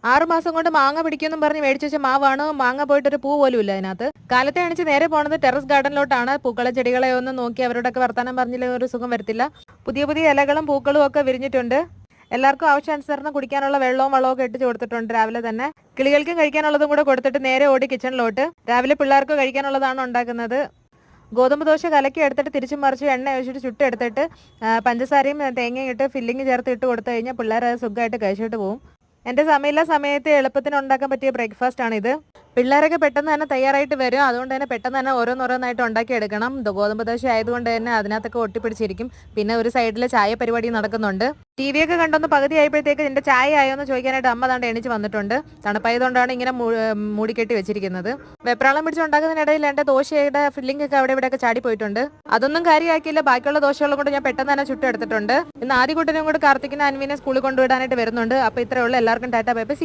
6 മാസം കൊണ്ട് മാങ്ങ പിടിക്കുമെന്നും പറഞ്ഞ് മേടിച്ചു വെച്ച മാവാണ്. മാങ്ങ പോയിട്ടൊരു പൂ പോലും ഇല്ല അതിനകത്ത്. കാലത്തെ എണിച്ച് നേരെ പോണത് ടെറസ് ഗാർഡനിലോട്ടാണ്. പൂക്കളെ ചെടികളെ ഒന്ന് നോക്കി അവരോടൊക്കെ വർത്താനം പറഞ്ഞില്ലെങ്കിൽ ഒരു സുഖം വരത്തില്ല. പുതിയ പുതിയ ഇലകളും പൂക്കളും ഒക്കെ വിരിഞ്ഞിട്ടുണ്ട്. എല്ലാവർക്കും ആവശ്യാനുസരണം കുടിക്കാനുള്ള വെള്ളവും വളവും ഇട്ട് കൊടുത്തിട്ടുണ്ട് രാവിലെ തന്നെ. കിളികൾക്കും കഴിക്കാനുള്ളതും കൂടെ കൊടുത്തിട്ട് നേരെ ഓടി കിച്ചണിലോട്ട്. രാവിലെ പിള്ളേർക്ക് കഴിക്കാനുള്ളതാണ് ഉണ്ടാക്കുന്നത്. ഗോതമ്പ് ദോശ കലക്കി എടുത്തിട്ട് തിരിച്ചും മറിച്ച് എണ്ണ ഒഴിച്ചിട്ട് ചുട്ടെടുത്തിട്ട് പഞ്ചസാരയും തേങ്ങയും ഇട്ട് ഫില്ലിങ് ചേർത്ത് ഇട്ട് കൊടുത്തു കഴിഞ്ഞാൽ പിള്ളേർ അത് സുഖമായിട്ട് കഴിച്ചിട്ട് പോകും. എൻ്റെ സമയമില്ല സമയത്ത് എളുപ്പത്തിന് ഉണ്ടാക്കാൻ പറ്റിയ ബ്രേക്ക്ഫാസ്റ്റ് ആണിത്. പിള്ളേരൊക്കെ പെട്ടെന്ന് തന്നെ തയ്യാറായിട്ട് വരും. അതുകൊണ്ട് തന്നെ പെട്ടെന്ന് തന്നെ ഓരോന്നോരോന്നായിട്ട് ഉണ്ടാക്കി എടുക്കണം. ഗോതമ്പ് ദോശ ആയതുകൊണ്ട് തന്നെ അതിനകത്തൊക്കെ ഒട്ടിപ്പിടിച്ചിരിക്കും. പിന്നെ ഒരു സൈഡിൽ ചായ പരിപാടി നടക്കുന്നുണ്ട്. ടി വി ഒക്കെ കണ്ടൊന്ന് പകുതി ആയപ്പോഴത്തേക്ക് നിന്റെ ചായ ആയോ എന്ന് ചോദിക്കാനായിട്ട് അമ്മ താണ്ട് എണിച്ച് വന്നിട്ടുണ്ട്. തണുപ്പായതുകൊണ്ടാണ് ഇങ്ങനെ മൂടിക്കെട്ടി വെച്ചിരിക്കുന്നത്. വെപ്രാളം പിടിച്ചുണ്ടാക്കുന്നതിനിടയിൽ എൻ്റെ ദോശയുടെ ഫില്ലിംഗ് ഒക്കെ അവിടെ ഇവിടെയൊക്കെ ചാടി പോയിട്ടുണ്ട്. അതൊന്നും കാര്യമാക്കിയില്ല. ബാക്കിയുള്ള ദോശകളും കൊണ്ട് ഞാൻ പെട്ടെന്ന് തന്നെ ചുട്ടെടുത്തിട്ടുണ്ട്. ഇന്ന് ആദ്യ കുട്ടനും കൂടെ കാർത്തിക്കിനെ അൻവിനെ സ്കൂളിൽ കൊണ്ടുവിടാനായിട്ട് വരുന്നുണ്ട്. അപ്പോൾ ഇത്രയുള്ള എല്ലാവർക്കും ടാറ്റ ബൈ ബൈ.